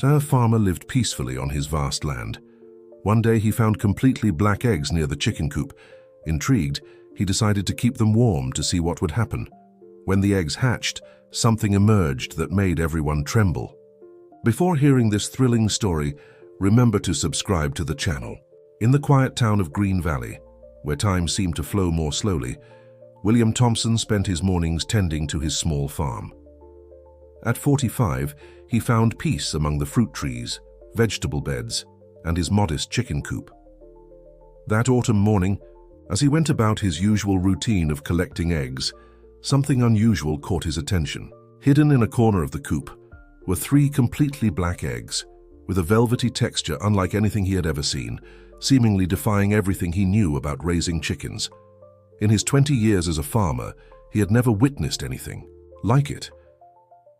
A farmer lived peacefully on his vast land. One day he found completely black eggs near the chicken coop. Intrigued, he decided to keep them warm to see what would happen. When the eggs hatched, something emerged that made everyone tremble. Before hearing this thrilling story, remember to subscribe to the channel. In the quiet town of Green Valley, where time seemed to flow more slowly, William Thompson spent his mornings tending to his small farm. At 45, he found peace among the fruit trees, vegetable beds, and his modest chicken coop. That autumn morning, as he went about his usual routine of collecting eggs, something unusual caught his attention. Hidden in a corner of the coop were 3 completely black eggs, with a velvety texture unlike anything he had ever seen, seemingly defying everything he knew about raising chickens. In his 20 years as a farmer, he had never witnessed anything like it.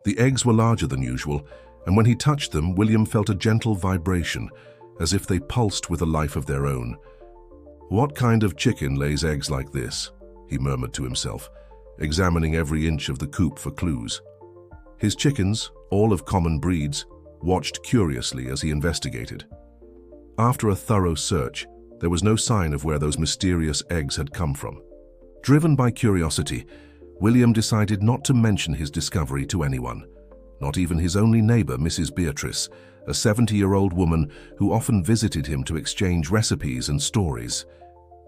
The eggs were larger than usual, and when he touched them, William felt a gentle vibration, as if they pulsed with a life of their own. "What kind of chicken lays eggs like this?" he murmured to himself, examining every inch of the coop for clues. His chickens, all of common breeds, watched curiously as he investigated. After a thorough search, there was no sign of where those mysterious eggs had come from. Driven by curiosity, William decided not to mention his discovery to anyone, not even his only neighbor, Mrs. Beatrice, a 70-year-old woman who often visited him to exchange recipes and stories.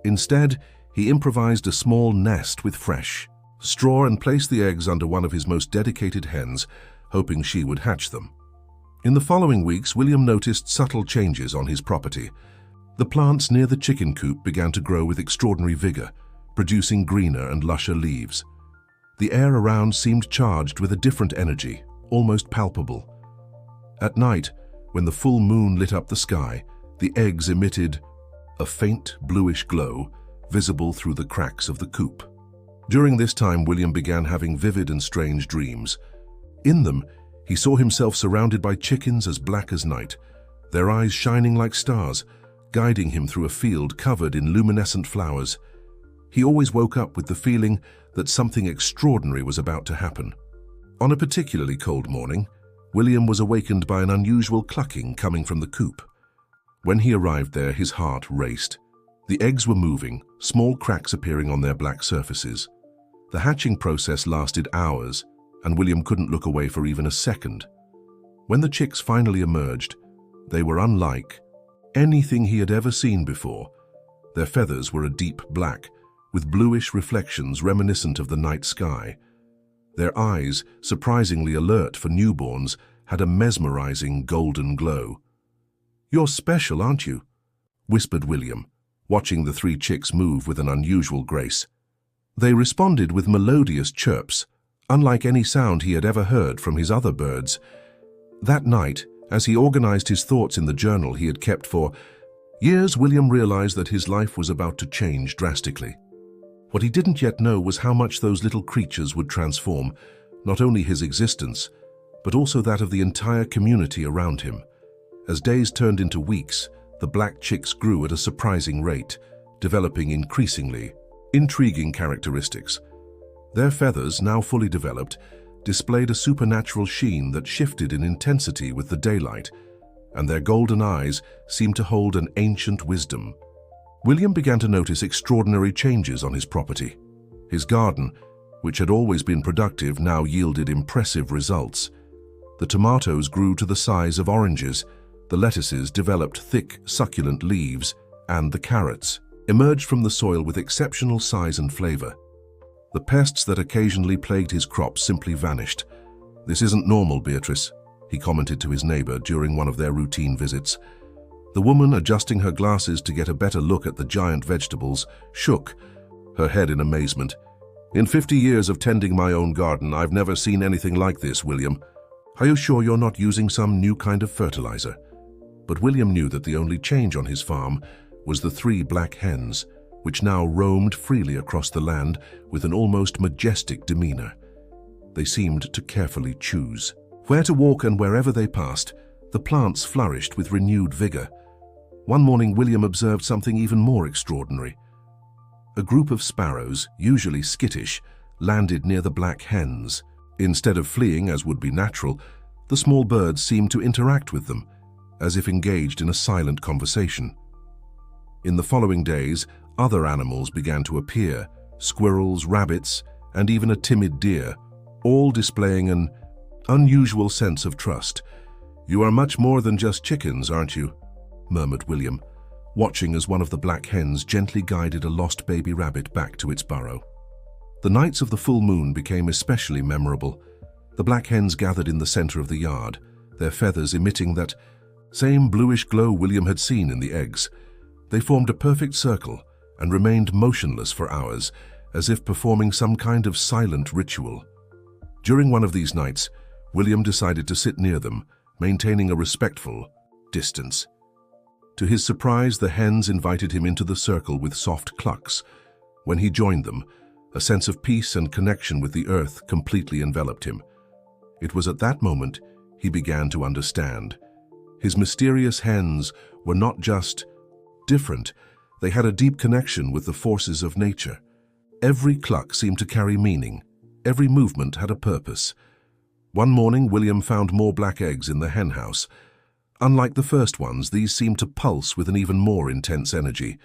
Instead, he improvised a small nest with fresh straw and placed the eggs under one of his most dedicated hens, hoping she would hatch them. In the following weeks, William noticed subtle changes on his property. The plants near the chicken coop began to grow with extraordinary vigor, producing greener and lusher leaves. The air around seemed charged with a different energy, almost palpable. At night, when the full moon lit up the sky, the eggs emitted a faint bluish glow, visible through the cracks of the coop. During this time, William began having vivid and strange dreams. In them, he saw himself surrounded by chickens as black as night, their eyes shining like stars, guiding him through a field covered in luminescent flowers. He always woke up with the feeling that something extraordinary was about to happen. On a particularly cold morning, William was awakened by an unusual clucking coming from the coop. When he arrived there, his heart raced. The eggs were moving, small cracks appearing on their black surfaces. The hatching process lasted hours, and William couldn't look away for even a second. When the chicks finally emerged, they were unlike anything he had ever seen before. Their feathers were a deep black, with bluish reflections reminiscent of the night sky. Their eyes, surprisingly alert for newborns, had a mesmerizing golden glow. "You're special, aren't you?" whispered William, watching the 3 chicks move with an unusual grace. They responded with melodious chirps, unlike any sound he had ever heard from his other birds. That night, as he organized his thoughts in the journal he had kept for years, William realized that his life was about to change drastically. What he didn't yet know was how much those little creatures would transform not only his existence, but also that of the entire community around him. As days turned into weeks, the black chicks grew at a surprising rate, developing increasingly intriguing characteristics. Their feathers, now fully developed, displayed a supernatural sheen that shifted in intensity with the daylight, and their golden eyes seemed to hold an ancient wisdom. William began to notice extraordinary changes on his property. His garden, which had always been productive, now yielded impressive results. The tomatoes grew to the size of oranges, the lettuces developed thick, succulent leaves, and the carrots emerged from the soil with exceptional size and flavor. The pests that occasionally plagued his crops simply vanished. "This isn't normal, Beatrice," he commented to his neighbor during one of their routine visits. The woman, adjusting her glasses to get a better look at the giant vegetables, shook her head in amazement. "In 50 years of tending my own garden, I've never seen anything like this, William. Are you sure you're not using some new kind of fertilizer?" But William knew that the only change on his farm was the 3 black hens, which now roamed freely across the land with an almost majestic demeanor. They seemed to carefully choose where to walk, and wherever they passed, the plants flourished with renewed vigor. One morning, William observed something even more extraordinary. A group of sparrows, usually skittish, landed near the black hens. Instead of fleeing, as would be natural, The small birds seemed to interact with them, as if engaged in a silent conversation. In the following days, other animals began to appear, squirrels, rabbits, and even a timid deer, all displaying an unusual sense of trust. "You are much more than just chickens, aren't you?" murmured William, watching as one of the black hens gently guided a lost baby rabbit back to its burrow. The nights of the full moon became especially memorable. The black hens gathered in the center of the yard, their feathers emitting that same bluish glow William had seen in the eggs. They formed a perfect circle and remained motionless for hours, as if performing some kind of silent ritual. During one of these nights, William decided to sit near them, maintaining a respectful distance. To his surprise, the hens invited him into the circle with soft clucks. When he joined them, a sense of peace and connection with the earth completely enveloped him. It was at that moment he began to understand. His mysterious hens were not just different, they had a deep connection with the forces of nature. Every cluck seemed to carry meaning. Every movement had a purpose. One morning, William found more black eggs in the hen house. Unlike the first ones, these seemed to pulse with an even more intense energy.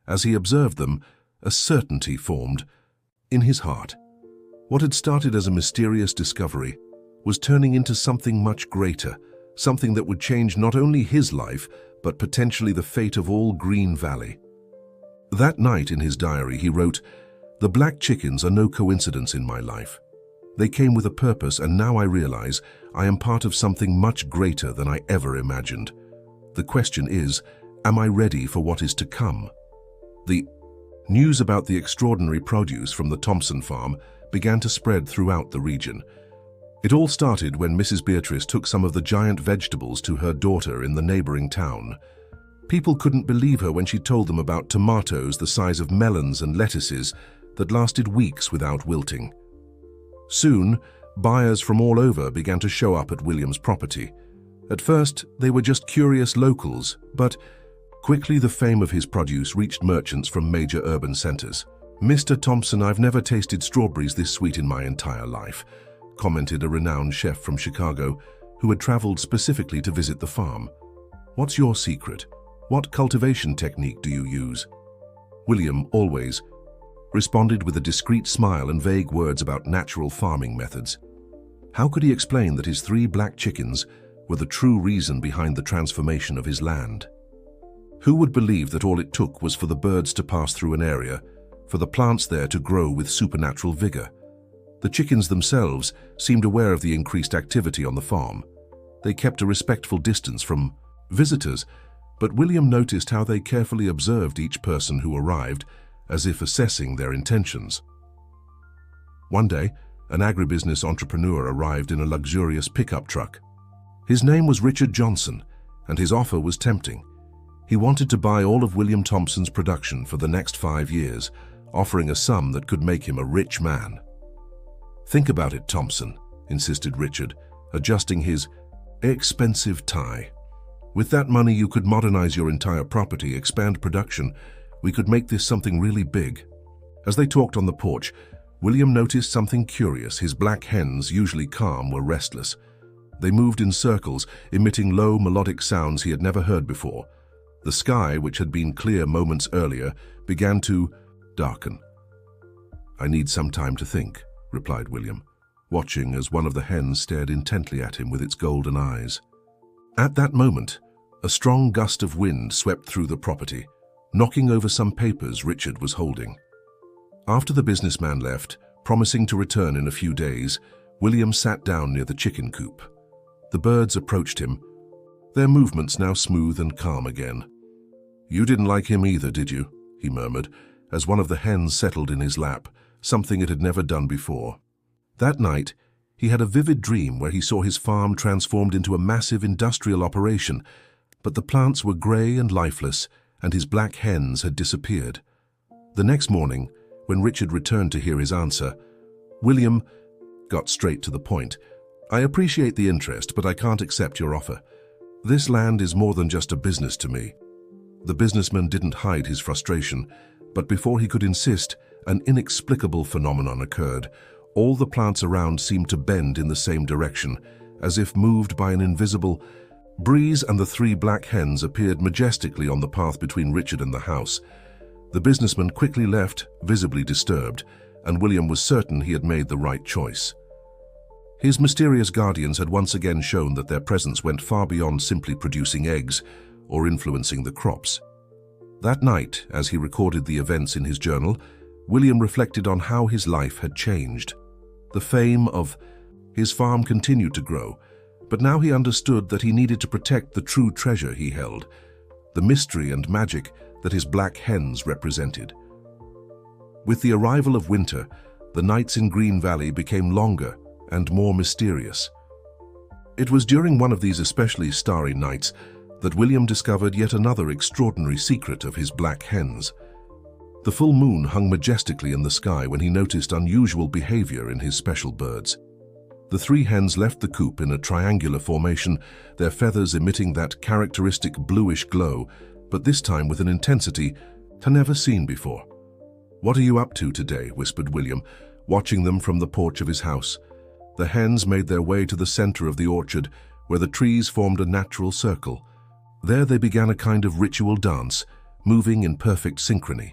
As he observed them, a certainty formed in his heart. What had started as a mysterious discovery was turning into something much greater, something that would change not only his life, but potentially the fate of all Green Valley. That night in his diary, he wrote, "The black chickens are no coincidence in my life. They came with a purpose, and now I realize I am part of something much greater than I ever imagined. The question is, am I ready for what is to come?" The news about the extraordinary produce from the Thompson farm began to spread throughout the region. It all started when Mrs. Beatrice took some of the giant vegetables to her daughter in the neighboring town. People couldn't believe her when she told them about tomatoes the size of melons and lettuces that lasted weeks without wilting. Soon, buyers from all over began to show up at William's property. At first, they were just curious locals, but quickly the fame of his produce reached merchants from major urban centers. "Mr. Thompson, I've never tasted strawberries this sweet in my entire life," commented a renowned chef from Chicago who had traveled specifically to visit the farm. "What's your secret? What cultivation technique do you use?" William always responded with a discreet smile and vague words about natural farming methods. How could he explain that his 3 black chickens were the true reason behind the transformation of his land? Who would believe that all it took was for the birds to pass through an area, for the plants there to grow with supernatural vigor? The chickens themselves seemed aware of the increased activity on the farm. They kept a respectful distance from visitors, but William noticed how they carefully observed each person who arrived, as if assessing their intentions. One day, an agribusiness entrepreneur arrived in a luxurious pickup truck. His name was Richard Johnson, and his offer was tempting. He wanted to buy all of William Thompson's production for the next 5 years, offering a sum that could make him a rich man. "Think about it, Thompson," insisted Richard, adjusting his expensive tie. "With that money, you could modernize your entire property, expand production. We could make this something really big." As they talked on the porch, William noticed something curious. His black hens, usually calm, were restless. They moved in circles, emitting low, melodic sounds he had never heard before. The sky, which had been clear moments earlier, began to darken. "I need some time to think," replied William, watching as one of the hens stared intently at him with its golden eyes. At that moment, a strong gust of wind swept through the property, knocking over some papers Richard was holding. After the businessman left, promising to return in a few days, William sat down near the chicken coop. The birds approached him, their movements now smooth and calm again. "You didn't like him either, did you?" he murmured, as one of the hens settled in his lap, something it had never done before. That night, he had a vivid dream where he saw his farm transformed into a massive industrial operation, but the plants were gray and lifeless, and his black hens had disappeared. The next morning, when Richard returned to hear his answer, William got straight to the point. "I appreciate the interest, but I can't accept your offer. This land is more than just a business to me." The businessman didn't hide his frustration, but before he could insist, an inexplicable phenomenon occurred. All the plants around seemed to bend in the same direction, as if moved by an invisible breeze, and the three black hens appeared majestically on the path between Richard and the house. The businessman quickly left, visibly disturbed, and William was certain he had made the right choice. His mysterious guardians had once again shown that their presence went far beyond simply producing eggs or influencing the crops. That night, as he recorded the events in his journal, William reflected on how his life had changed. The fame of his farm continued to grow, but now he understood that he needed to protect the true treasure he held, the mystery and magic that his black hens represented. With the arrival of winter, the nights in Green Valley became longer and more mysterious. It was during one of these especially starry nights that William discovered yet another extraordinary secret of his black hens. The full moon hung majestically in the sky when he noticed unusual behavior in his special birds. The three hens left the coop in a triangular formation, their feathers emitting that characteristic bluish glow, but this time with an intensity never seen before. "What are you up to today?" whispered William, watching them from the porch of his house. The hens made their way to the center of the orchard, where the trees formed a natural circle. There they began a kind of ritual dance, moving in perfect synchrony.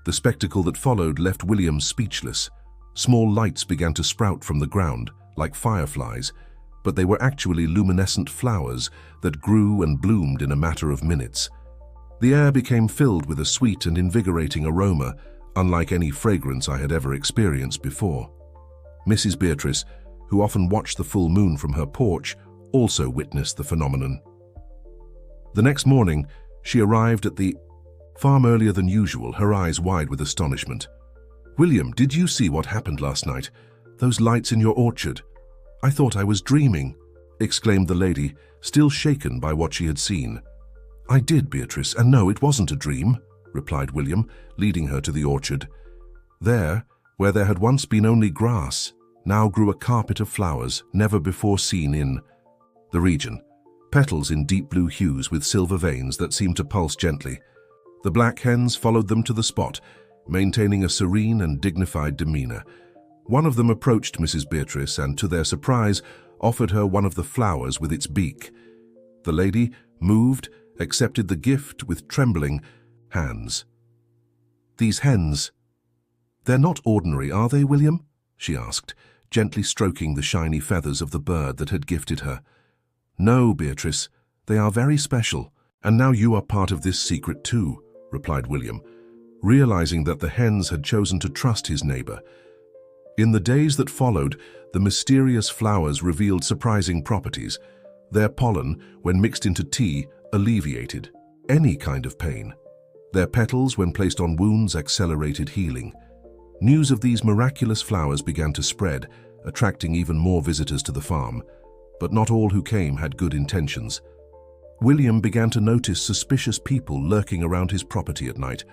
The spectacle that followed left William speechless. Small lights began to sprout from the ground, like fireflies, but they were actually luminescent flowers that grew and bloomed in a matter of minutes. The air became filled with a sweet and invigorating aroma, unlike any fragrance I had ever experienced before. Mrs. Beatrice, who often watched the full moon from her porch, also witnessed the phenomenon. The next morning, she arrived at the farm earlier than usual, her eyes wide with astonishment. "William, did you see what happened last night? Those lights in your orchard? I thought I was dreaming," exclaimed the lady, still shaken by what she had seen. "I did, Beatrice, and no, it wasn't a dream," replied William, leading her to the orchard. There, where there had once been only grass, now grew a carpet of flowers never before seen in the region. Petals in deep blue hues with silver veins that seemed to pulse gently. The black hens followed them to the spot, maintaining a serene and dignified demeanor. One of them approached Mrs. Beatrice and, to their surprise, offered her one of the flowers with its beak. The lady, moved, accepted the gift with trembling hands. "These hens, they're not ordinary, are they, William?" she asked, gently stroking the shiny feathers of the bird that had gifted her. "No, Beatrice, they are very special, and now you are part of this secret too," replied William, realizing that the hens had chosen to trust his neighbor. In the days that followed, the mysterious flowers revealed surprising properties. Their pollen, when mixed into tea, alleviated any kind of pain. Their petals, when placed on wounds, accelerated healing. News of these miraculous flowers began to spread, attracting even more visitors to the farm. But not all who came had good intentions. William began to notice suspicious people lurking around his property at night,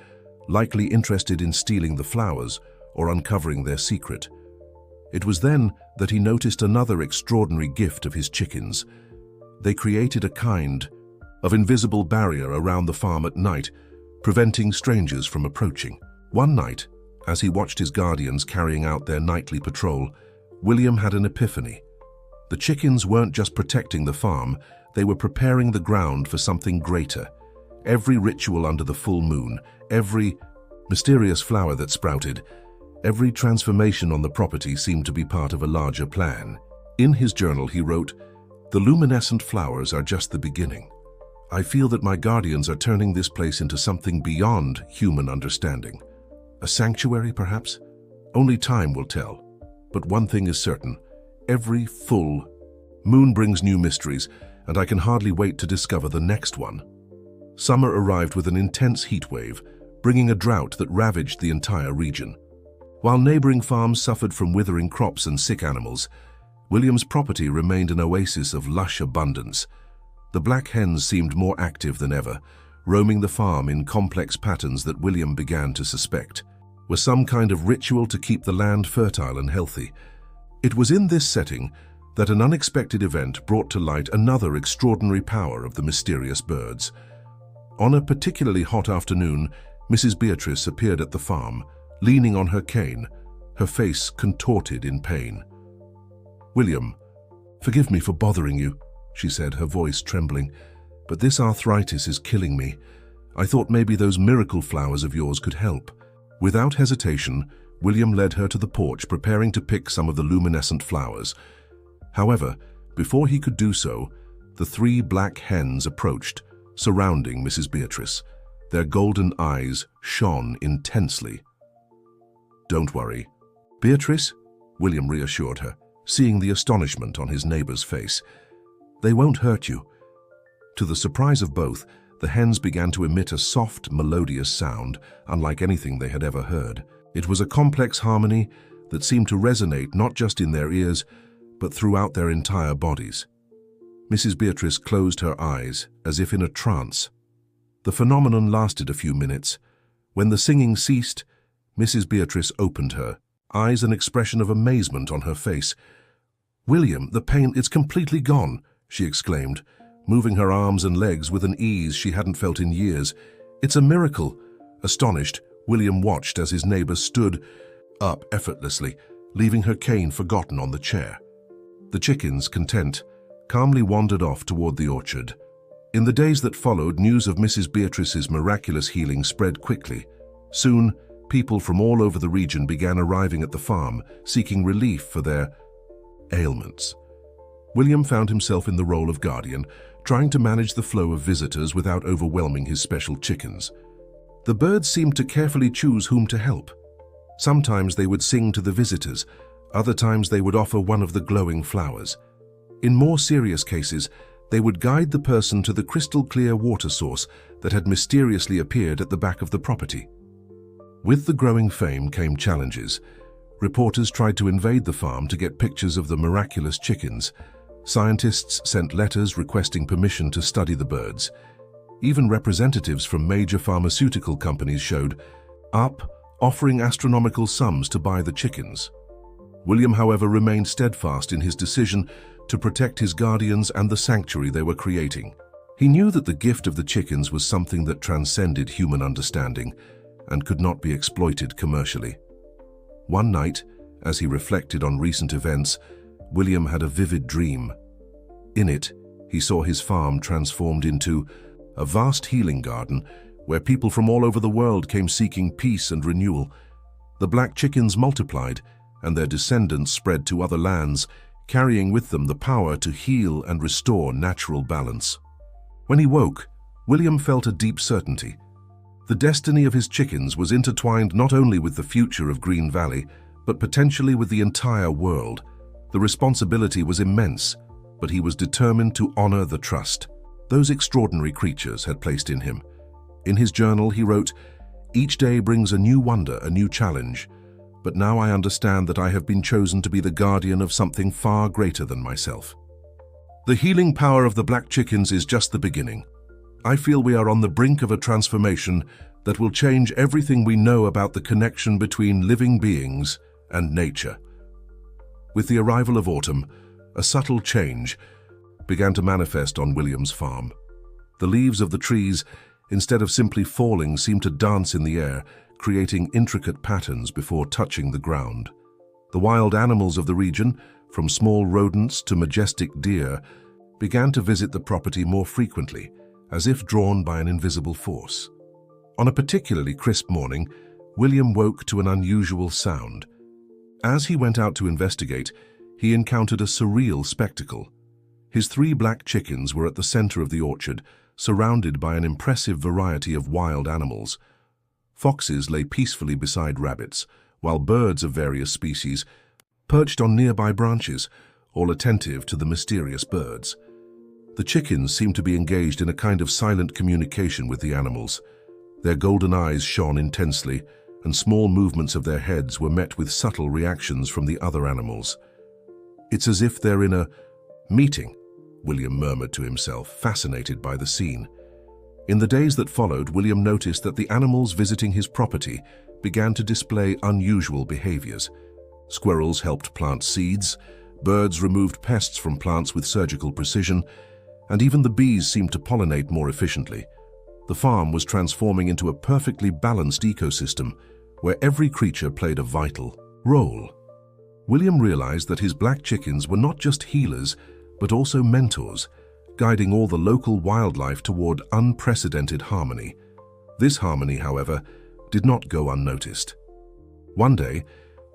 likely interested in stealing the flowers or uncovering their secret. It was then that he noticed another extraordinary gift of his chickens. They created a kind of invisible barrier around the farm at night, preventing strangers from approaching. One night, as he watched his guardians carrying out their nightly patrol, William had an epiphany. The chickens weren't just protecting the farm, they were preparing the ground for something greater. Every ritual under the full moon, every mysterious flower that sprouted, every transformation on the property seemed to be part of a larger plan. In his journal he wrote, "The luminescent flowers are just the beginning. I feel that my guardians are turning this place into something beyond human understanding. A sanctuary, perhaps? Only time will tell. But one thing is certain, every full moon brings new mysteries, and I can hardly wait to discover the next one." Summer arrived with an intense heat wave, bringing a drought that ravaged the entire region. While neighboring farms suffered from withering crops and sick animals, William's property remained an oasis of lush abundance. The black hens seemed more active than ever, roaming the farm in complex patterns that William began to suspect were some kind of ritual to keep the land fertile and healthy. It was in this setting that an unexpected event brought to light another extraordinary power of the mysterious birds. On a particularly hot afternoon, Mrs. Beatrice appeared at the farm, leaning on her cane, her face contorted in pain. "William, "Forgive me for bothering you," she said, her voice trembling, "but this arthritis is killing me. I thought maybe those miracle flowers of yours could help." Without hesitation, William led her to the porch, preparing to pick some of the luminescent flowers. However, before he could do so, the 3 black hens approached, surrounding Mrs. Beatrice. Their golden eyes shone intensely. "Don't worry, Beatrice," William reassured her, seeing the astonishment on his neighbor's face. "They won't hurt you." To the surprise of both, the hens began to emit a soft, melodious sound, unlike anything they had ever heard. It was a complex harmony that seemed to resonate not just in their ears, but throughout their entire bodies. Mrs. Beatrice closed her eyes, as if in a trance. The phenomenon lasted a few minutes. When the singing ceased, Mrs. Beatrice opened her eyes, an expression of amazement on her face. "William, the pain, it's completely gone," she exclaimed, moving her arms and legs with an ease she hadn't felt in years. "It's a miracle." Astonished, William watched as his neighbor stood up effortlessly, leaving her cane forgotten on the chair. The chickens, content, calmly wandered off toward the orchard. In the days that followed, news of Mrs. Beatrice's miraculous healing spread quickly. Soon, people from all over the region began arriving at the farm, seeking relief for their ailments. William found himself in the role of guardian, trying to manage the flow of visitors without overwhelming his special chickens. The birds seemed to carefully choose whom to help. Sometimes they would sing to the visitors, other times they would offer one of the glowing flowers. In more serious cases, they would guide the person to the crystal-clear water source that had mysteriously appeared at the back of the property. With the growing fame came challenges. Reporters tried to invade the farm to get pictures of the miraculous chickens. Scientists sent letters requesting permission to study the birds. Even representatives from major pharmaceutical companies showed up, offering astronomical sums to buy the chickens. William, however, remained steadfast in his decision to protect his guardians and the sanctuary they were creating. He knew that the gift of the chickens was something that transcended human understanding and could not be exploited commercially. One night, as he reflected on recent events, William had a vivid dream. In it, he saw his farm transformed into a vast healing garden where people from all over the world came seeking peace and renewal. The black chickens multiplied, and their descendants spread to other lands, carrying with them the power to heal and restore natural balance. When he woke, William felt a deep certainty. The destiny of his chickens was intertwined not only with the future of Green Valley, but potentially with the entire world. The responsibility was immense, but he was determined to honor the trust those extraordinary creatures had placed in him. In his journal, he wrote, "Each day brings a new wonder, a new challenge, but now I understand that I have been chosen to be the guardian of something far greater than myself." The healing power of the black chickens is just the beginning. I feel we are on the brink of a transformation that will change everything we know about the connection between living beings and nature. With the arrival of autumn, a subtle change began to manifest on William's farm. The leaves of the trees, instead of simply falling, seemed to dance in the air, creating intricate patterns before touching the ground. The wild animals of the region, from small rodents to majestic deer, began to visit the property more frequently, as if drawn by an invisible force. On a particularly crisp morning, William woke to an unusual sound. As he went out to investigate, he encountered a surreal spectacle. His 3 black chickens were at the center of the orchard, surrounded by an impressive variety of wild animals. Foxes lay peacefully beside rabbits, while birds of various species perched on nearby branches, all attentive to the mysterious birds. The chickens seemed to be engaged in a kind of silent communication with the animals. Their golden eyes shone intensely, and small movements of their heads were met with subtle reactions from the other animals. "It's as if they're in a meeting," William murmured to himself, fascinated by the scene. In the days that followed, William noticed that the animals visiting his property began to display unusual behaviors. Squirrels helped plant seeds, birds removed pests from plants with surgical precision, and even the bees seemed to pollinate more efficiently. The farm was transforming into a perfectly balanced ecosystem where every creature played a vital role. William realized that his black chickens were not just healers, but also mentors, guiding all the local wildlife toward unprecedented harmony. This harmony, however, did not go unnoticed. One day,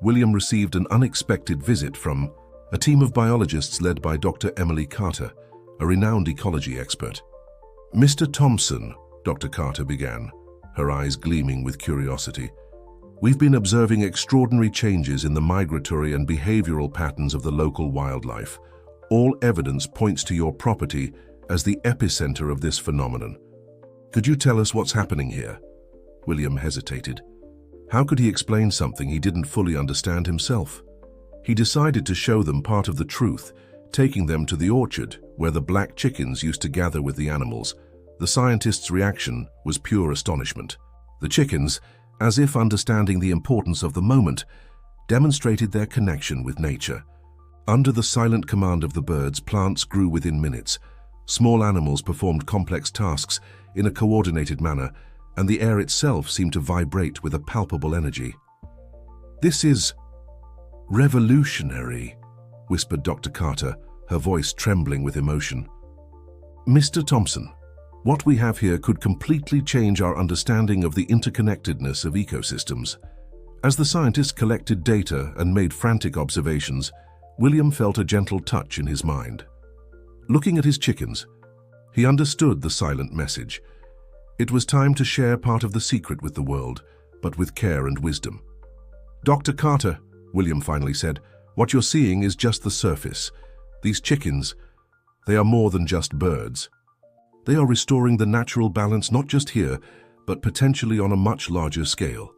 William received an unexpected visit from a team of biologists led by Dr. Emily Carter, a renowned ecology expert. "Mr. Thompson," Dr. Carter began, her eyes gleaming with curiosity, "we've been observing extraordinary changes in the migratory and behavioral patterns of the local wildlife. All evidence points to your property as the epicenter of this phenomenon. Could you tell us what's happening here?" William hesitated. How could he explain something he didn't fully understand himself? He decided to show them part of the truth, taking them to the orchard where the black chickens used to gather with the animals. The scientist's reaction was pure astonishment. The chickens, as if understanding the importance of the moment, demonstrated their connection with nature. Under the silent command of the birds, plants grew within minutes. Small animals performed complex tasks in a coordinated manner, and the air itself seemed to vibrate with a palpable energy. "This is revolutionary," whispered Dr. Carter, her voice trembling with emotion. "Mr. Thompson, what we have here could completely change our understanding of the interconnectedness of ecosystems." As the scientists collected data and made frantic observations, William felt a gentle touch in his mind. Looking at his chickens, he understood the silent message. It was time to share part of the secret with the world, but with care and wisdom. "Dr. Carter," William finally said, "what you're seeing is just the surface. These chickens, they are more than just birds. They are restoring the natural balance not just here, but potentially on a much larger scale."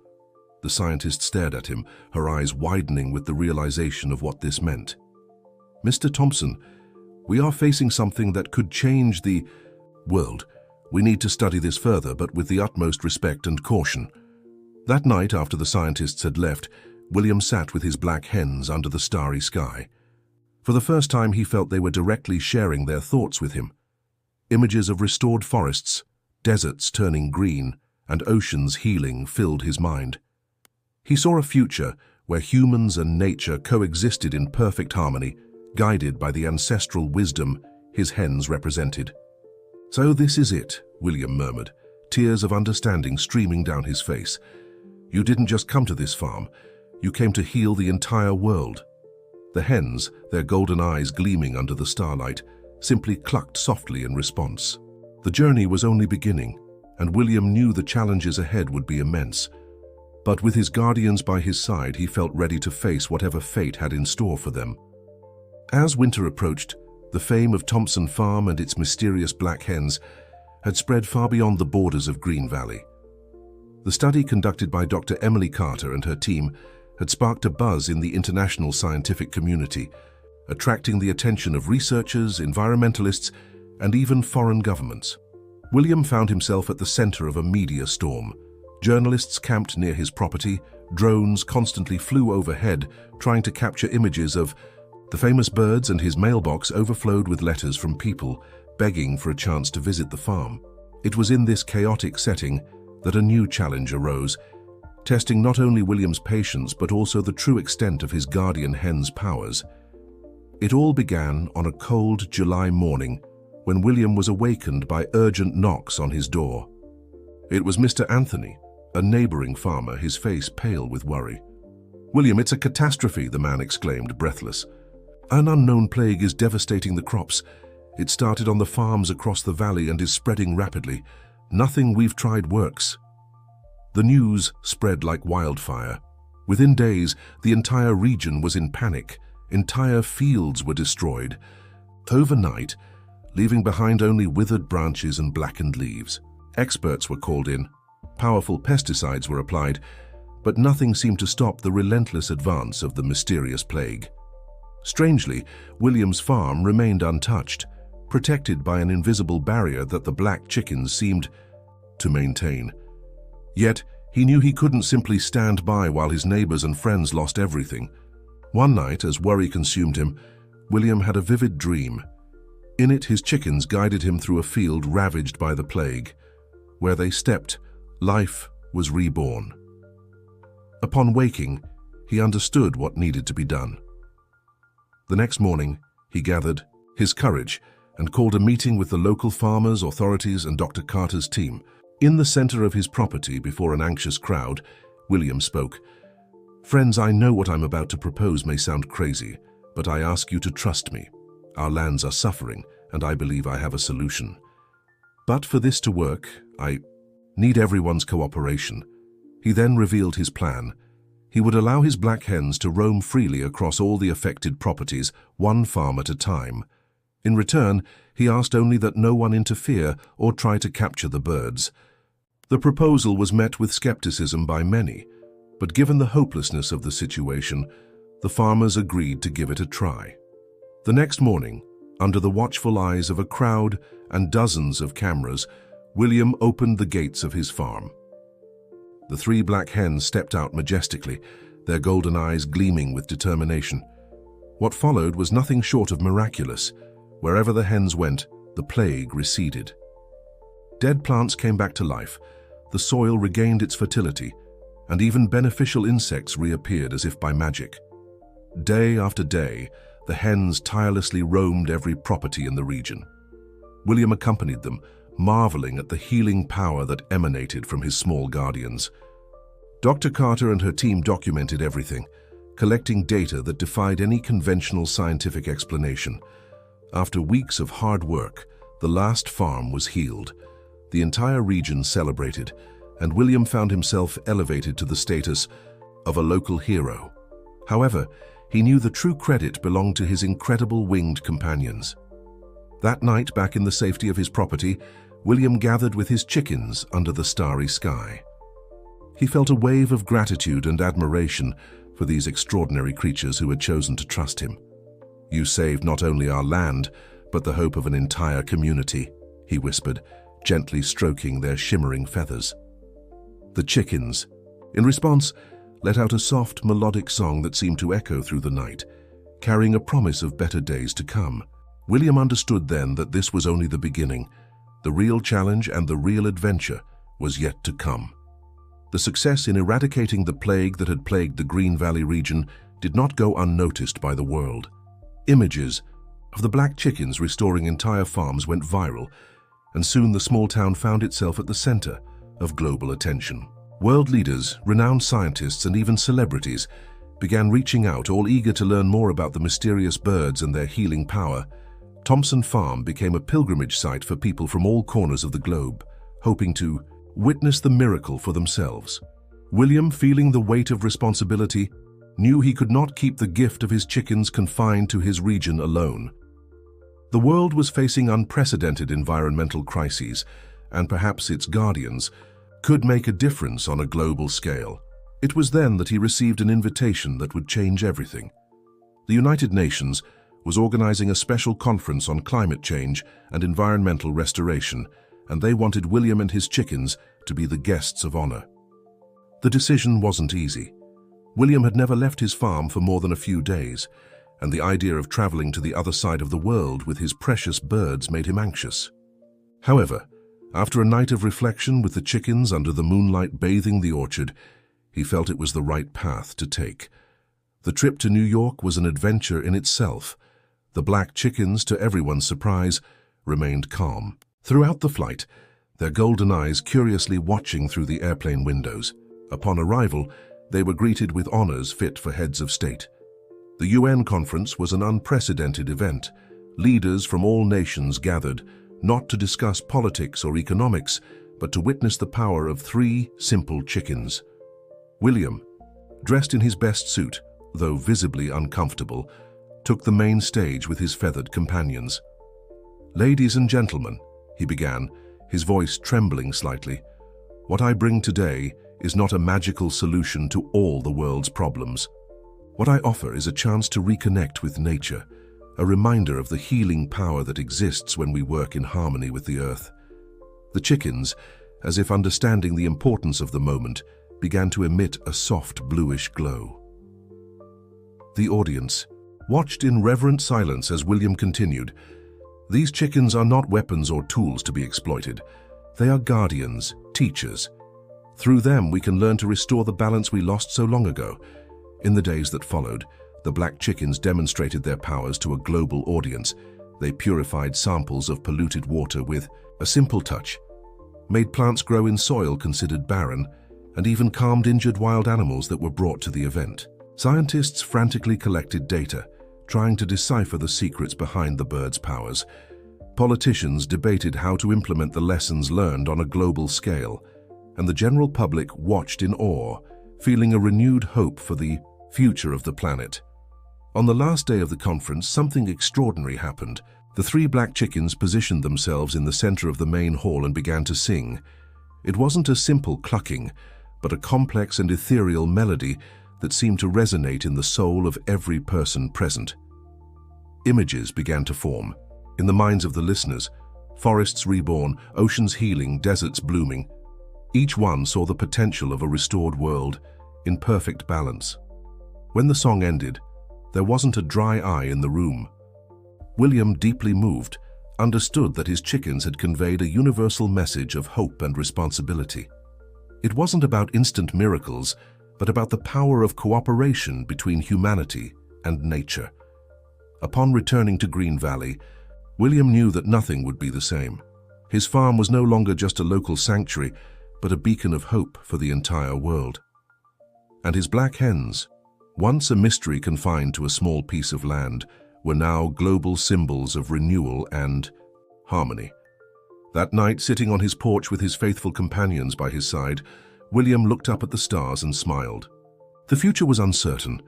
The scientist stared at him, her eyes widening with the realization of what this meant. "Mr. Thompson, we are facing something that could change the world. We need to study this further, but with the utmost respect and caution." That night, after the scientists had left, William sat with his black hens under the starry sky. For the first time, he felt they were directly sharing their thoughts with him. Images of restored forests, deserts turning green, and oceans healing filled his mind. He saw a future where humans and nature coexisted in perfect harmony, guided by the ancestral wisdom his hens represented. "So this is it," William murmured, tears of understanding streaming down his face. "You didn't just come to this farm, you came to heal the entire world." The hens, their golden eyes gleaming under the starlight, simply clucked softly in response. The journey was only beginning, and William knew the challenges ahead would be immense. But with his guardians by his side, he felt ready to face whatever fate had in store for them. As winter approached, the fame of Thompson Farm and its mysterious black hens had spread far beyond the borders of Green Valley. The study conducted by Dr. Emily Carter and her team had sparked a buzz in the international scientific community, attracting the attention of researchers, environmentalists, and even foreign governments. William found himself at the center of a media storm. Journalists camped near his property, drones constantly flew overhead, trying to capture images of the famous birds, and his mailbox overflowed with letters from people begging for a chance to visit the farm. It was in this chaotic setting that a new challenge arose, testing not only William's patience but also the true extent of his guardian hen's powers. It all began on a cold July morning when William was awakened by urgent knocks on his door. It was Mr. Anthony, a neighboring farmer, his face pale with worry. "William, it's a catastrophe," the man exclaimed, breathless. "An unknown plague is devastating the crops. It started on the farms across the valley and is spreading rapidly. Nothing we've tried works." The news spread like wildfire. Within days, the entire region was in panic. Entire fields were destroyed. Overnight, leaving behind only withered branches and blackened leaves. Experts were called in. Powerful pesticides were applied, but nothing seemed to stop the relentless advance of the mysterious plague. Strangely, William's farm remained untouched, protected by an invisible barrier that the black chickens seemed to maintain. Yet, he knew he couldn't simply stand by while his neighbors and friends lost everything. One night, as worry consumed him, William had a vivid dream. In it, his chickens guided him through a field ravaged by the plague. Where they stepped, life was reborn. Upon waking, he understood what needed to be done. The next morning, he gathered his courage, and called a meeting with the local farmers, authorities, and Dr. Carter's team. In the center of his property, before an anxious crowd, William spoke. "Friends, I know what I'm about to propose may sound crazy, but I ask you to trust me. Our lands are suffering, and I believe I have a solution. But for this to work, I need everyone's cooperation." He then revealed his plan. He would allow his black hens to roam freely across all the affected properties, one farm at a time. In return, he asked only that no one interfere or try to capture the birds. The proposal was met with skepticism by many, but given the hopelessness of the situation, the farmers agreed to give it a try. The next morning, under the watchful eyes of a crowd and dozens of cameras, William opened the gates of his farm. The 3 black hens stepped out majestically, their golden eyes gleaming with determination. What followed was nothing short of miraculous. Wherever the hens went, the plague receded. Dead plants came back to life, the soil regained its fertility, and even beneficial insects reappeared as if by magic. Day after day, the hens tirelessly roamed every property in the region. William accompanied them, marveling at the healing power that emanated from his small guardians. Dr. Carter and her team documented everything, collecting data that defied any conventional scientific explanation. After weeks of hard work, the last farm was healed. The entire region celebrated, and William found himself elevated to the status of a local hero. However, he knew the true credit belonged to his incredible winged companions. That night, back in the safety of his property, William gathered with his chickens under the starry sky. He felt a wave of gratitude and admiration for these extraordinary creatures who had chosen to trust him. "You saved not only our land, but the hope of an entire community," he whispered, gently stroking their shimmering feathers. The chickens, in response, let out a soft, melodic song that seemed to echo through the night, carrying a promise of better days to come. William understood then that this was only the beginning. The real challenge and the real adventure was yet to come. The success in eradicating the plague that had plagued the Green Valley region did not go unnoticed by the world. Images of the black chickens restoring entire farms went viral, and soon the small town found itself at the center of global attention. World leaders, renowned scientists, and even celebrities began reaching out, all eager to learn more about the mysterious birds and their healing power. Thompson Farm became a pilgrimage site for people from all corners of the globe, hoping to witness the miracle for themselves. William, feeling the weight of responsibility, knew he could not keep the gift of his chickens confined to his region alone. The world was facing unprecedented environmental crises, and perhaps its guardians could make a difference on a global scale. It was then that he received an invitation that would change everything. The United Nations was organizing a special conference on climate change and environmental restoration, and they wanted William and his chickens to be the guests of honor. The decision wasn't easy. William had never left his farm for more than a few days, and the idea of traveling to the other side of the world with his precious birds made him anxious. However, after a night of reflection with the chickens under the moonlight bathing the orchard, he felt it was the right path to take. The trip to New York was an adventure in itself. The black chickens, to everyone's surprise, remained calm. Throughout the flight, their golden eyes curiously watching through the airplane windows. Upon arrival, they were greeted with honors fit for heads of state. The UN conference was an unprecedented event. Leaders from all nations gathered, not to discuss politics or economics, but to witness the power of 3 simple chickens. William, dressed in his best suit, though visibly uncomfortable, took the main stage with his feathered companions. "Ladies and gentlemen," he began, his voice trembling slightly, "what I bring today is not a magical solution to all the world's problems. What I offer is a chance to reconnect with nature, a reminder of the healing power that exists when we work in harmony with the earth." The chickens, as if understanding the importance of the moment, began to emit a soft bluish glow. The audience watched in reverent silence as William continued. "These chickens are not weapons or tools to be exploited. They are guardians, teachers. Through them, we can learn to restore the balance we lost so long ago." In the days that followed, the black chickens demonstrated their powers to a global audience. They purified samples of polluted water with a simple touch, made plants grow in soil considered barren, and even calmed injured wild animals that were brought to the event. Scientists frantically collected data, trying to decipher the secrets behind the birds' powers. Politicians debated how to implement the lessons learned on a global scale, and the general public watched in awe, feeling a renewed hope for the future of the planet. On the last day of the conference, something extraordinary happened. The three black chickens positioned themselves in the center of the main hall and began to sing. It wasn't a simple clucking, but a complex and ethereal melody that seemed to resonate in the soul of every person present. Images began to form. In the minds of the listeners, forests reborn, oceans healing, deserts blooming. Each one saw the potential of a restored world in perfect balance. When the song ended, there wasn't a dry eye in the room. William, deeply moved, understood that his chickens had conveyed a universal message of hope and responsibility. It wasn't about instant miracles, but about the power of cooperation between humanity and nature. Upon returning to Green Valley, William knew that nothing would be the same. His farm was no longer just a local sanctuary, but a beacon of hope for the entire world. And his black hens, once a mystery confined to a small piece of land, were now global symbols of renewal and harmony. That night, sitting on his porch with his faithful companions by his side, William looked up at the stars and smiled. The future was uncertain,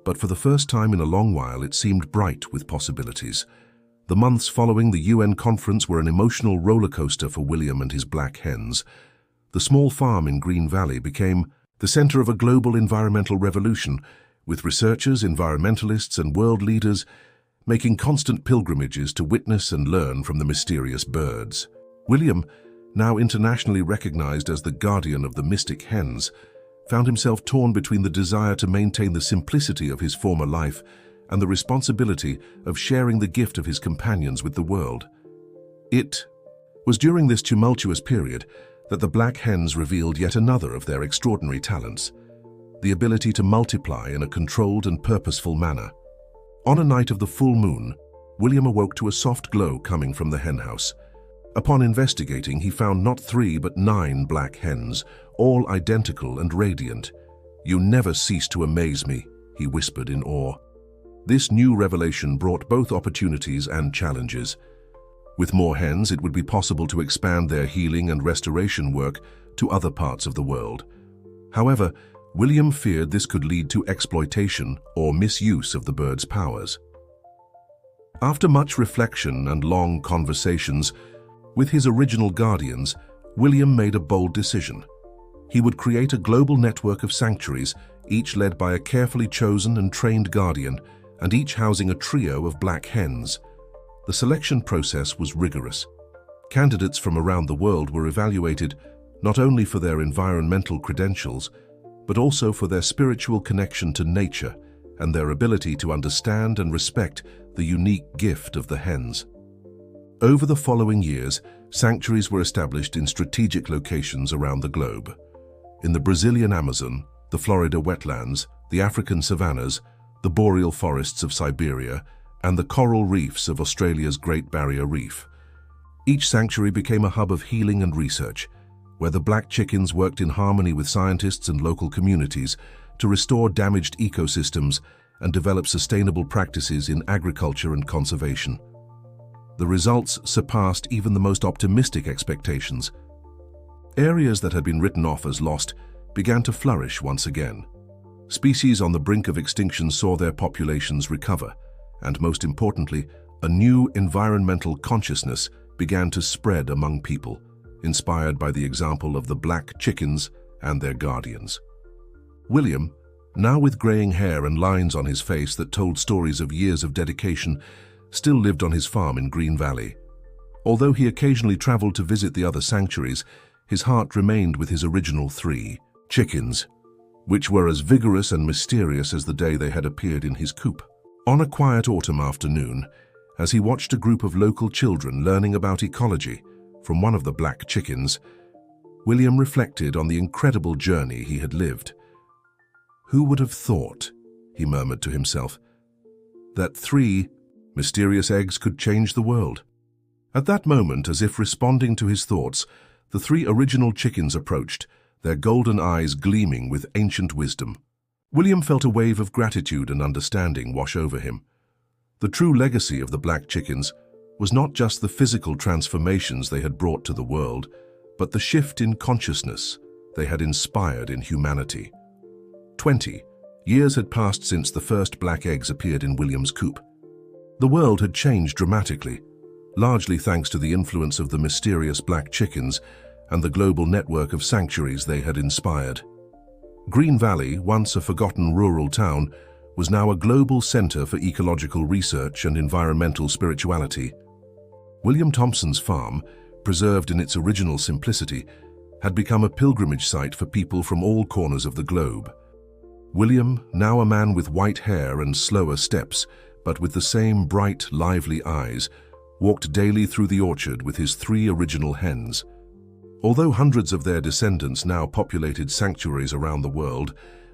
but for the first time in a long while it seemed bright with possibilities. The months following the UN conference were an emotional roller coaster for William and his black hens. The small farm in Green Valley became the center of a global environmental revolution, with researchers, environmentalists, and world leaders making constant pilgrimages to witness and learn from the mysterious birds. William, now internationally recognized as the guardian of the mystic hens, found himself torn between the desire to maintain the simplicity of his former life and the responsibility of sharing the gift of his companions with the world. It was during this tumultuous period that the black hens revealed yet another of their extraordinary talents, the ability to multiply in a controlled and purposeful manner. On a night of the full moon, William awoke to a soft glow coming from the henhouse. Upon investigating, he found not 3 but 9 black hens, all identical and radiant. "You never cease to amaze me," he whispered in awe. This new revelation brought both opportunities and challenges. With more hens, it would be possible to expand their healing and restoration work to other parts of the world. However, William feared this could lead to exploitation or misuse of the birds' powers. After much reflection and long conversations with his original guardians, William made a bold decision. He would create a global network of sanctuaries, each led by a carefully chosen and trained guardian, and each housing a trio of black hens. The selection process was rigorous. Candidates from around the world were evaluated not only for their environmental credentials, but also for their spiritual connection to nature and their ability to understand and respect the unique gift of the hens. Over the following years, sanctuaries were established in strategic locations around the globe. In the Brazilian Amazon, the Florida wetlands, the African savannas, the boreal forests of Siberia, and the coral reefs of Australia's Great Barrier Reef. Each sanctuary became a hub of healing and research, where the black chickens worked in harmony with scientists and local communities to restore damaged ecosystems and develop sustainable practices in agriculture and conservation. The results surpassed even the most optimistic expectations. Areas that had been written off as lost began to flourish once again. Species on the brink of extinction saw their populations recover, and most importantly, a new environmental consciousness began to spread among people, inspired by the example of the black chickens and their guardians. William, now with graying hair and lines on his face that told stories of years of dedication, still lived on his farm in Green Valley. Although he occasionally traveled to visit the other sanctuaries, his heart remained with his original 3 chickens, which were as vigorous and mysterious as the day they had appeared in his coop. On a quiet autumn afternoon, as he watched a group of local children learning about ecology from one of the black chickens, William reflected on the incredible journey he had lived. "Who would have thought," he murmured to himself, "that 3 Mysterious eggs could change the world. At that moment, as if responding to his thoughts, the three original chickens approached, their golden eyes gleaming with ancient wisdom. William felt a wave of gratitude and understanding wash over him. The true legacy of the black chickens was not just the physical transformations they had brought to the world, but the shift in consciousness they had inspired in humanity. 20 years had passed since the first black eggs appeared in William's coop. The world had changed dramatically, largely thanks to the influence of the mysterious black chickens and the global network of sanctuaries they had inspired. Green Valley, once a forgotten rural town, was now a global center for ecological research and environmental spirituality. William Thompson's farm, preserved in its original simplicity, had become a pilgrimage site for people from all corners of the globe. William, now a man with white hair and slower steps, but with the same bright, lively eyes, walked daily through the orchard with his three original hens. Although hundreds of their descendants now populated sanctuaries around the world,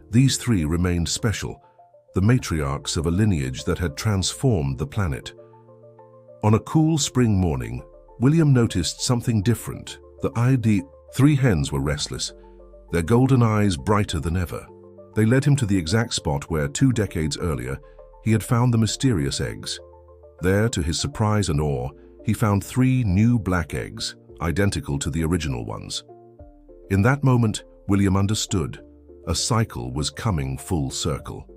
these three remained special, the matriarchs of a lineage that had transformed the planet. On a cool spring morning, William noticed something different. The three hens were restless, their golden eyes brighter than ever. They led him to the exact spot where 2 decades earlier he had found the mysterious eggs. There, to his surprise and awe, he found 3 new black eggs, identical to the original ones. In that moment, William understood. A cycle was coming full circle.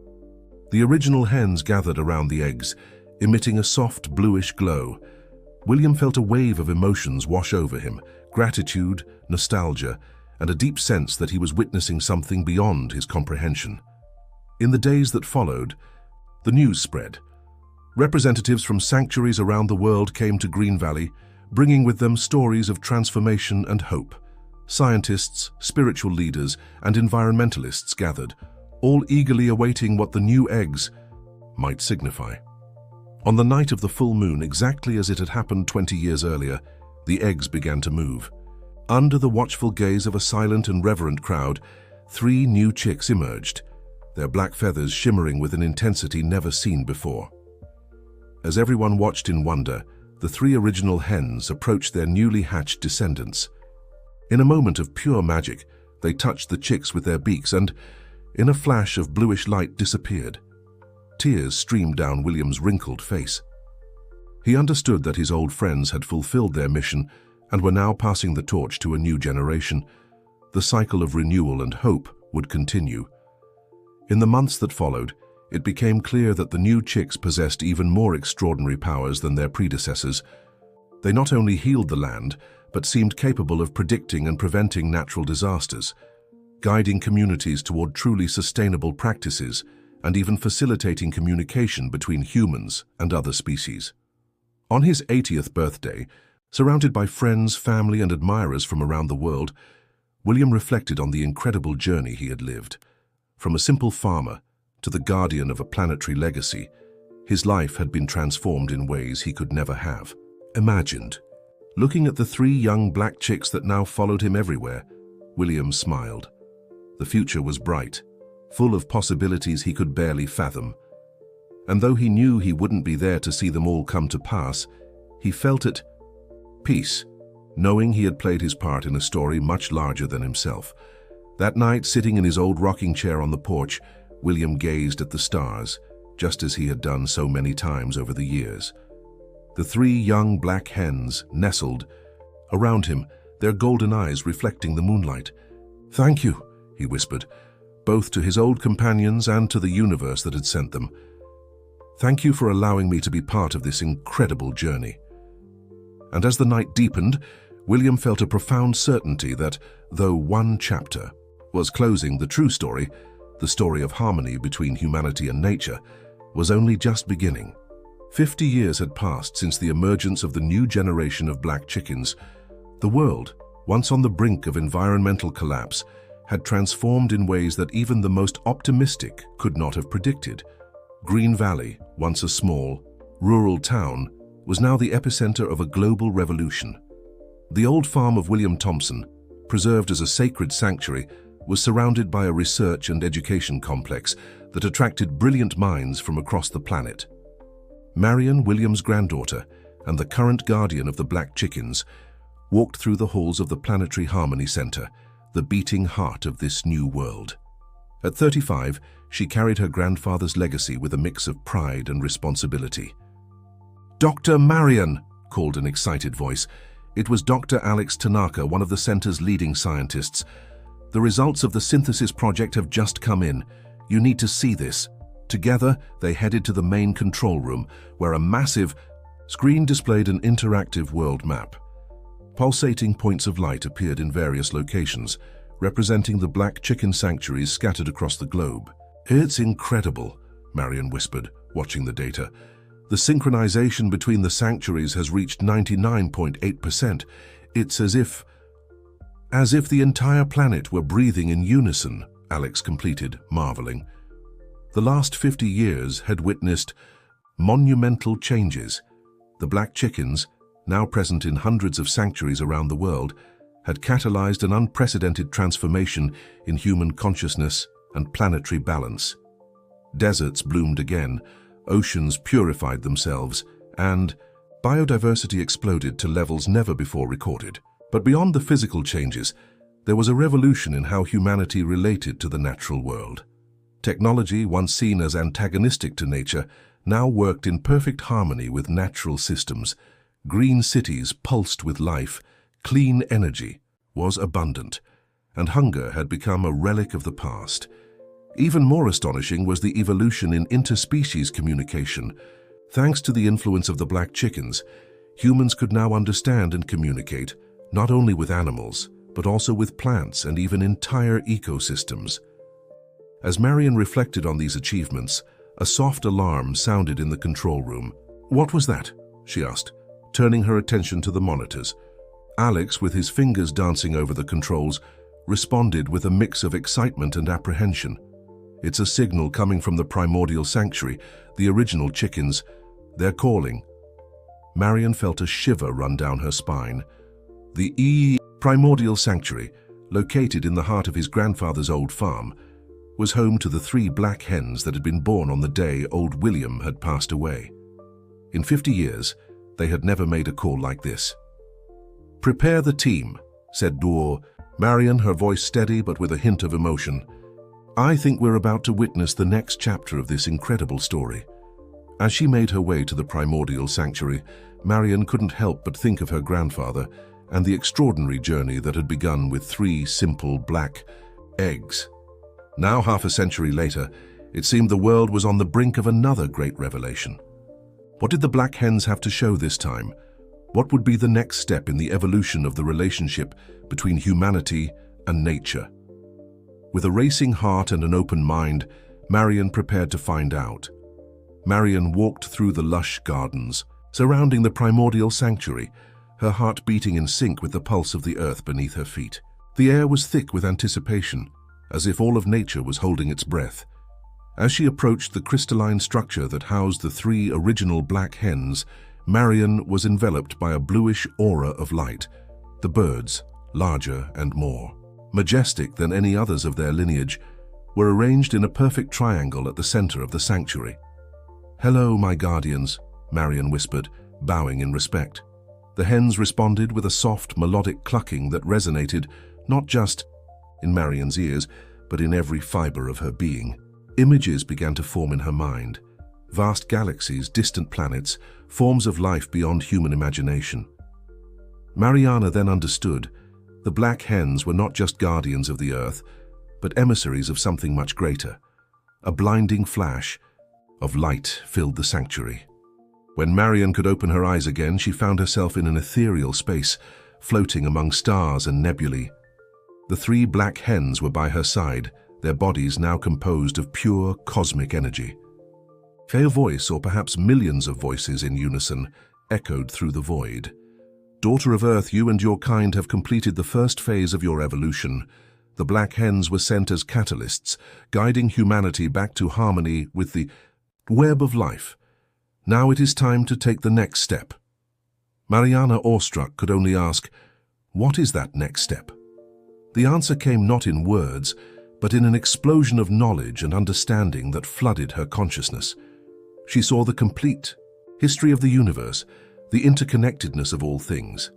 The original hens gathered around the eggs, emitting a soft bluish glow. William felt a wave of emotions wash over him, gratitude, nostalgia, and a deep sense that he was witnessing something beyond his comprehension. In the days that followed, the news spread. Representatives from sanctuaries around the world came to Green Valley, bringing with them stories of transformation and hope. Scientists, spiritual leaders, and environmentalists gathered, all eagerly awaiting what the new eggs might signify. On the night of the full moon, exactly as it had happened 20 years earlier, the eggs began to move. Under the watchful gaze of a silent and reverent crowd, 3 new chicks emerged, their black feathers shimmering with an intensity never seen before. As everyone watched in wonder, the 3 original hens approached their newly hatched descendants. In a moment of pure magic, they touched the chicks with their beaks and, in a flash of bluish light, disappeared. Tears streamed down William's wrinkled face. He understood that his old friends had fulfilled their mission and were now passing the torch to a new generation. The cycle of renewal and hope would continue. In the months that followed, it became clear that the new chicks possessed even more extraordinary powers than their predecessors. They not only healed the land, but seemed capable of predicting and preventing natural disasters, guiding communities toward truly sustainable practices, and even facilitating communication between humans and other species. On his 80th birthday, surrounded by friends, family, and admirers from around the world, William reflected on the incredible journey he had lived. From a simple farmer to the guardian of a planetary legacy, his life had been transformed in ways he could never have imagined. Looking at the 3 young black chicks that now followed him everywhere, William smiled. The future was bright, full of possibilities he could barely fathom. And though he knew he wouldn't be there to see them all come to pass, he felt at peace, knowing he had played his part in a story much larger than himself. That night, sitting in his old rocking chair on the porch, William gazed at the stars, just as he had done so many times over the years. The 3 young black hens nestled around him, their golden eyes reflecting the moonlight. "Thank you," he whispered, both to his old companions and to the universe that had sent them. "Thank you for allowing me to be part of this incredible journey." And as the night deepened, William felt a profound certainty that, though one chapter was closing, the true story, the story of harmony between humanity and nature, was only just beginning. 50 years had passed since the emergence of the new generation of black chickens. The world, once on the brink of environmental collapse, had transformed in ways that even the most optimistic could not have predicted. Green Valley, once a small, rural town, was now the epicenter of a global revolution. The old farm of William Thompson, preserved as a sacred sanctuary, was surrounded by a research and education complex that attracted brilliant minds from across the planet. Marion, William's granddaughter, and the current guardian of the black chickens, walked through the halls of the Planetary Harmony Center, the beating heart of this new world. At 35, she carried her grandfather's legacy with a mix of pride and responsibility. "Dr. Marion!" called an excited voice. It was Dr. Alex Tanaka, one of the center's leading scientists. "The results of the synthesis project have just come in. You need to see this." Together, they headed to the main control room, where a massive screen displayed an interactive world map. Pulsating points of light appeared in various locations, representing the black chicken sanctuaries scattered across the globe. "It's incredible," Marion whispered, watching the data. "The synchronization between the sanctuaries has reached 99.8%. It's as if the entire planet were breathing in unison," Alex completed, marveling. The last 50 years had witnessed monumental changes. The black chickens, now present in hundreds of sanctuaries around the world, had catalyzed an unprecedented transformation in human consciousness and planetary balance. Deserts bloomed again, oceans purified themselves, and biodiversity exploded to levels never before recorded. But beyond the physical changes, there was a revolution in how humanity related to the natural world. Technology, once seen as antagonistic to nature, now worked in perfect harmony with natural systems. Green cities pulsed with life, clean energy was abundant, and hunger had become a relic of the past. Even more astonishing was the evolution in interspecies communication. Thanks to the influence of the black chickens, humans could now understand and communicate, not only with animals, but also with plants and even entire ecosystems. As Marion reflected on these achievements, a soft alarm sounded in the control room. "What was that?" she asked, turning her attention to the monitors. Alex, with his fingers dancing over the controls, responded with a mix of excitement and apprehension. "It's a signal coming from the primordial sanctuary, the original chickens. They're calling." Marion felt a shiver run down her spine. The primordial sanctuary, located in the heart of his grandfather's old farm, was home to the 3 black hens that had been born on the day old William had passed away. In 50 years, they had never made a call like this. "Prepare the team," said Duo. Marion, her voice steady but with a hint of emotion. "I think we're about to witness the next chapter of this incredible story." As she made her way to the primordial sanctuary, Marion couldn't help but think of her grandfather and the extraordinary journey that had begun with 3 simple black eggs. Now, half a century later, it seemed the world was on the brink of another great revelation. What did the black hens have to show this time? What would be the next step in the evolution of the relationship between humanity and nature? With a racing heart and an open mind, Marion prepared to find out. Marion walked through the lush gardens, surrounding the primordial sanctuary, her heart beating in sync with the pulse of the earth beneath her feet. The air was thick with anticipation, as if all of nature was holding its breath. As she approached the crystalline structure that housed the 3 original black hens, Marion was enveloped by a bluish aura of light. The birds, larger and more majestic than any others of their lineage, were arranged in a perfect triangle at the center of the sanctuary. "Hello, my guardians," Marion whispered, bowing in respect. The hens responded with a soft, melodic clucking that resonated not just in Marion's ears, but in every fiber of her being. Images began to form in her mind. Vast galaxies, distant planets, forms of life beyond human imagination. Mariana then understood. The black hens were not just guardians of the earth, but emissaries of something much greater. A blinding flash of light filled the sanctuary. When Marion could open her eyes again, she found herself in an ethereal space, floating among stars and nebulae. The 3 black hens were by her side, their bodies now composed of pure cosmic energy. A voice, or perhaps millions of voices in unison, echoed through the void. "Daughter of Earth, you and your kind have completed the first phase of your evolution. The black hens were sent as catalysts, guiding humanity back to harmony with the web of life. Now it is time to take the next step." Mariana, awestruck, could only ask, "What is that next step?" The answer came not in words, but in an explosion of knowledge and understanding that flooded her consciousness. She saw the complete history of the universe, the interconnectedness of all things,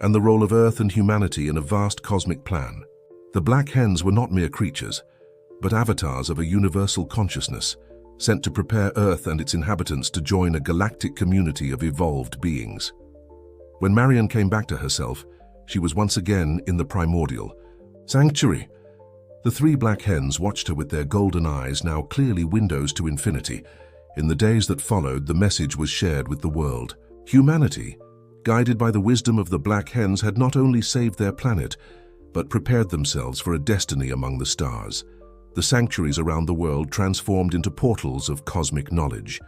and the role of Earth and humanity in a vast cosmic plan. The Black Hens were not mere creatures, but avatars of a universal consciousness, sent to prepare Earth and its inhabitants to join a galactic community of evolved beings. When Marion came back to herself, she was once again in the primordial sanctuary. The three Black Hens watched her with their golden eyes, now clearly windows to infinity. In the days that followed, the message was shared with the world. Humanity, guided by the wisdom of the Black Hens, had not only saved their planet, but prepared themselves for a destiny among the stars. The sanctuaries around the world transformed into portals of cosmic knowledge.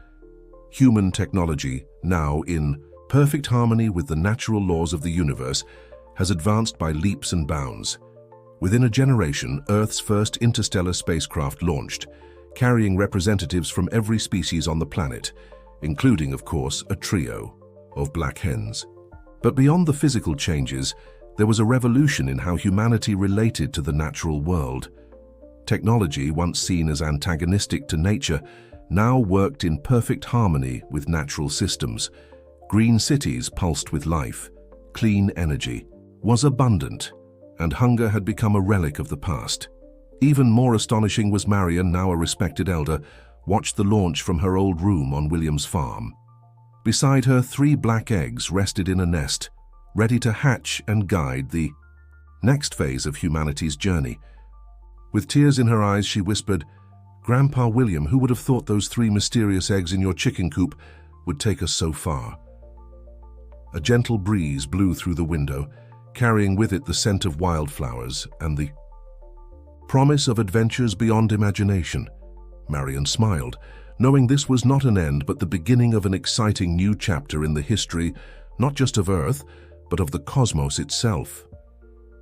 Human technology, now in perfect harmony with the natural laws of the universe, has advanced by leaps and bounds. Within a generation, Earth's first interstellar spacecraft launched, carrying representatives from every species on the planet, including, of course, a trio of Black Hens. But beyond the physical changes, there was a revolution in how humanity related to the natural world. Technology, once seen as antagonistic to nature, now worked in perfect harmony with natural systems. Green cities pulsed with life, clean energy was abundant, and hunger had become a relic of the past. Even more astonishing was Marion, now a respected elder, watched the launch from her old room on William's farm. Beside her, 3 black eggs rested in a nest, ready to hatch and guide the next phase of humanity's journey. With tears in her eyes, she whispered, "Grandpa William, who would have thought those 3 mysterious eggs in your chicken coop would take us so far?" A gentle breeze blew through the window, carrying with it the scent of wildflowers and the promise of adventures beyond imagination. Marion smiled, knowing this was not an end but the beginning of an exciting new chapter in the history, not just of Earth, but of the cosmos itself.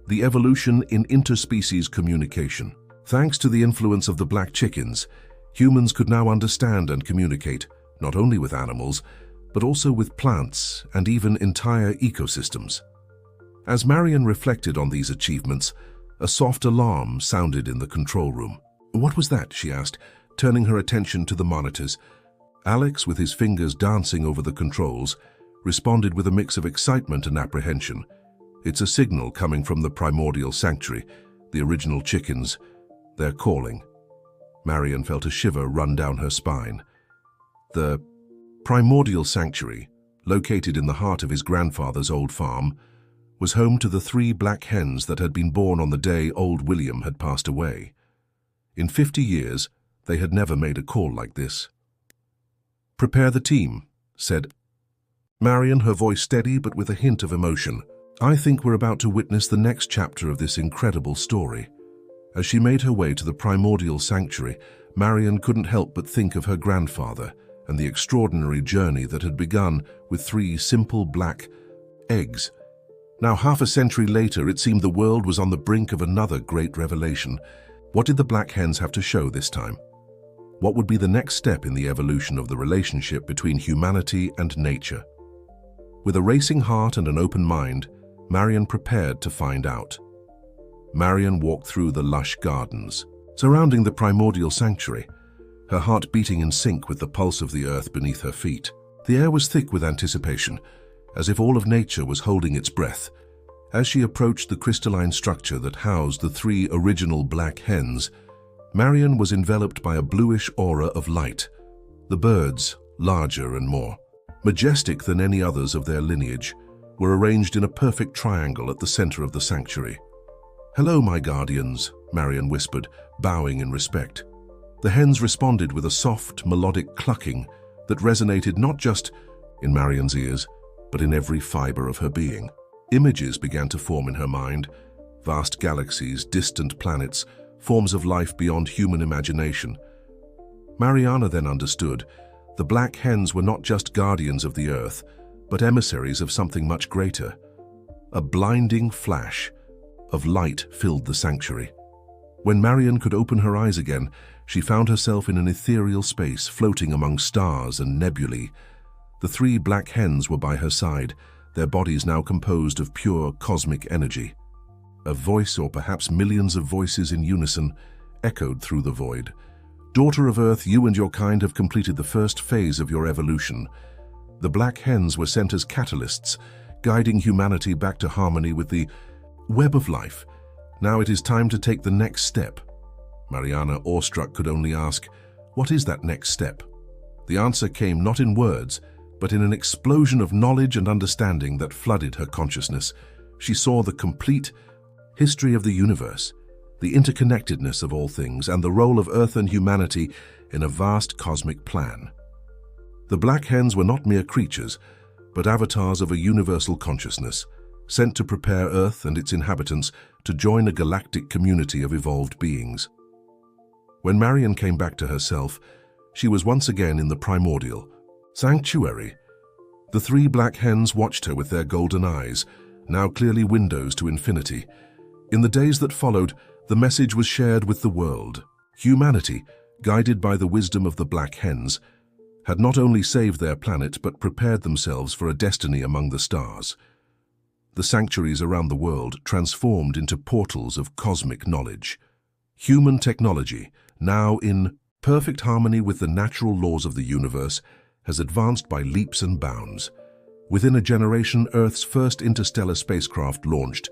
The evolution in interspecies communication. Thanks to the influence of the black chickens, humans could now understand and communicate, not only with animals, but also with plants and even entire ecosystems. As Marion reflected on these achievements, a soft alarm sounded in the control room. "What was that?" she asked, turning her attention to the monitors. Alex, with his fingers dancing over the controls, responded with a mix of excitement and apprehension. "It's a signal coming from the primordial sanctuary, the original chickens. They're calling." Marion felt a shiver run down her spine. The primordial sanctuary, located in the heart of his grandfather's old farm, was home to the 3 black hens that had been born on the day old William had passed away. In 50 years, they had never made a call like this. "Prepare the team," said Marion, her voice steady but with a hint of emotion. "I think we're about to witness the next chapter of this incredible story." As she made her way to the primordial sanctuary, Marion couldn't help but think of her grandfather and the extraordinary journey that had begun with 3 simple black eggs. Now, half a century later, it seemed the world was on the brink of another great revelation. What did the Black Hens have to show this time? What would be the next step in the evolution of the relationship between humanity and nature? With a racing heart and an open mind, Marion prepared to find out. Marion walked through the lush gardens, surrounding the primordial sanctuary, her heart beating in sync with the pulse of the earth beneath her feet. The air was thick with anticipation, as if all of nature was holding its breath. As she approached the crystalline structure that housed the 3 original black hens, Marion was enveloped by a bluish aura of light. The birds, larger and more majestic than any others of their lineage, were arranged in a perfect triangle at the center of the sanctuary. "Hello, my guardians," Marion whispered, bowing in respect. The hens responded with a soft, melodic clucking that resonated not just in Marion's ears, but in every fiber of her being. Images began to form in her mind: vast galaxies, distant planets, forms of life beyond human imagination. Mariana then understood. The black hens were not just guardians of the earth, but emissaries of something much greater. A blinding flash of light filled the sanctuary. When Marion could open her eyes again, she found herself in an ethereal space floating among stars and nebulae. The 3 black hens were by her side, their bodies now composed of pure cosmic energy. A voice, or perhaps millions of voices in unison, echoed through the void. "Daughter of Earth, you and your kind have completed the first phase of your evolution. The black hens were sent as catalysts, guiding humanity back to harmony with the web of life. Now it is time to take the next step. Mariana, awestruck, could only ask, "What is that next step?" The answer came not in words, but in an explosion of knowledge and understanding that flooded her consciousness. She saw the complete history of the universe, the interconnectedness of all things, and the role of Earth and humanity in a vast cosmic plan. The black hens were not mere creatures, but avatars of a universal consciousness, sent to prepare Earth and its inhabitants to join a galactic community of evolved beings. When Marion came back to herself, she was once again in the primordial sanctuary. The three black hens watched her with their golden eyes, now clearly windows to infinity. In the days that followed, the message was shared with the world. Humanity, guided by the wisdom of the black hens, had not only saved their planet but prepared themselves for a destiny among the stars. The sanctuaries around the world transformed into portals of cosmic knowledge. Human technology, now in perfect harmony with the natural laws of the universe, has advanced by leaps and bounds. Within a generation, Earth's first interstellar spacecraft launched,